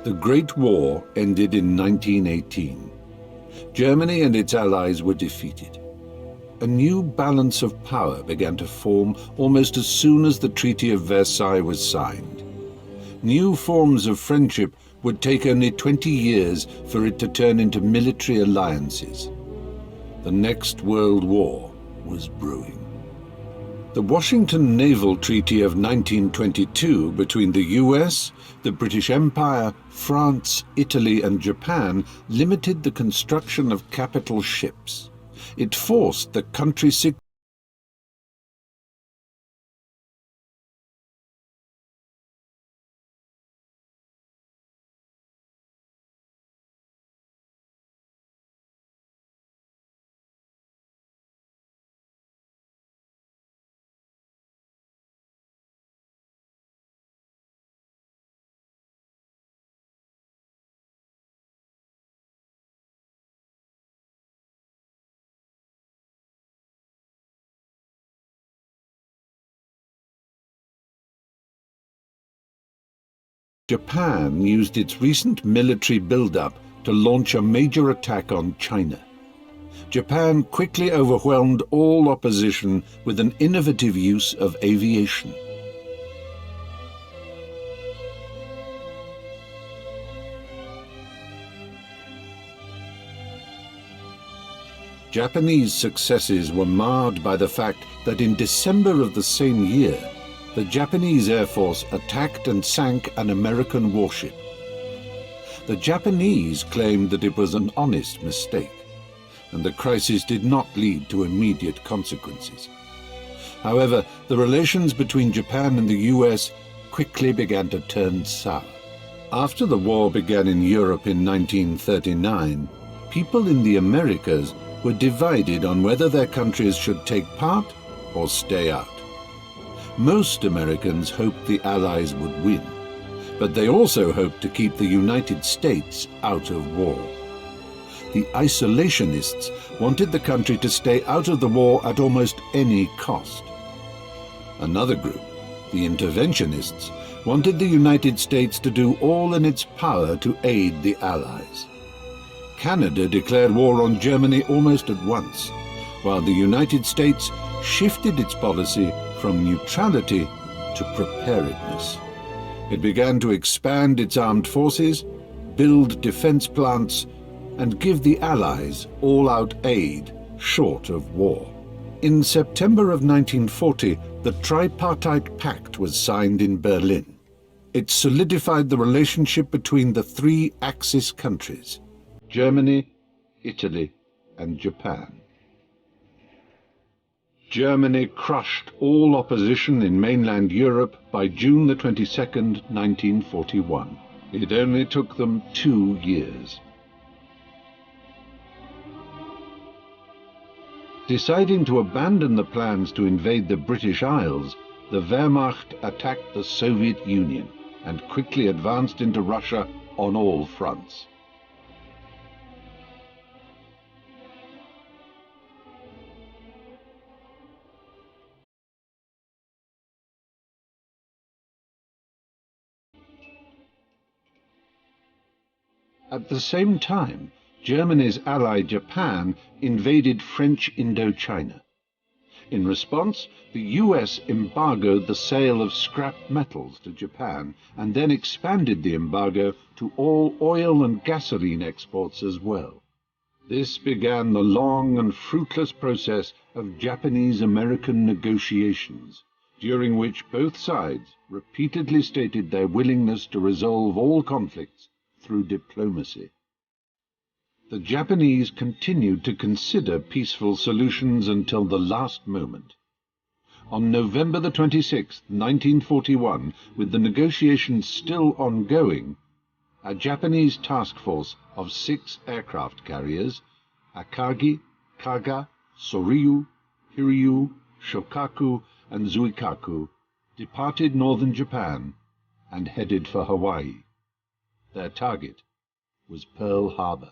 The Great War ended in 1918. Germany and its allies were defeated. A new balance of power began to form almost as soon as the Treaty of Versailles was signed. New forms of friendship would take only 20 years for it to turn into military alliances. The next World War was brewing. The Washington Naval Treaty of 1922 between the US, the British Empire, France, Italy and Japan limited the construction of capital ships. It forced the country Japan used its recent military build-up to launch a major attack on China. Japan quickly overwhelmed all opposition with an innovative use of aviation. Japanese successes were marred by the fact that in December of the same year, the Japanese Air Force attacked and sank an American warship. The Japanese claimed that it was an honest mistake, and the crisis did not lead to immediate consequences. However, the relations between Japan and the US quickly began to turn sour. After the war began in Europe in 1939, people in the Americas were divided on whether their countries should take part or stay out. Most Americans hoped the Allies would win, but they also hoped to keep the United States out of war. The isolationists wanted the country to stay out of the war at almost any cost. Another group, the interventionists, wanted the United States to do all in its power to aid the Allies. Canada declared war on Germany almost at once, while the United States shifted its policy from neutrality to preparedness. It began to expand its armed forces, build defense plants, and give the Allies all-out aid short of war. In September of 1940, the Tripartite Pact was signed in Berlin. It solidified the relationship between the three Axis countries, Germany, Italy, and Japan. Germany crushed all opposition in mainland Europe by June the 22nd, 1941. It only took them 2 years. Deciding to abandon the plans to invade the British Isles, the Wehrmacht attacked the Soviet Union and quickly advanced into Russia on all fronts. At the same time, Germany's ally Japan invaded French Indochina. In response, the US embargoed the sale of scrap metals to Japan and then expanded the embargo to all oil and gasoline exports as well. This began the long and fruitless process of Japanese-American negotiations, during which both sides repeatedly stated their willingness to resolve all conflicts through diplomacy. The Japanese continued to consider peaceful solutions until the last moment. On November the 26th, 1941, with the negotiations still ongoing, a Japanese task force of 6 aircraft carriers, Akagi, Kaga, Soryu, Hiryu, Shokaku, and Zuikaku, departed northern Japan and headed for Hawaii. Their target was Pearl Harbor.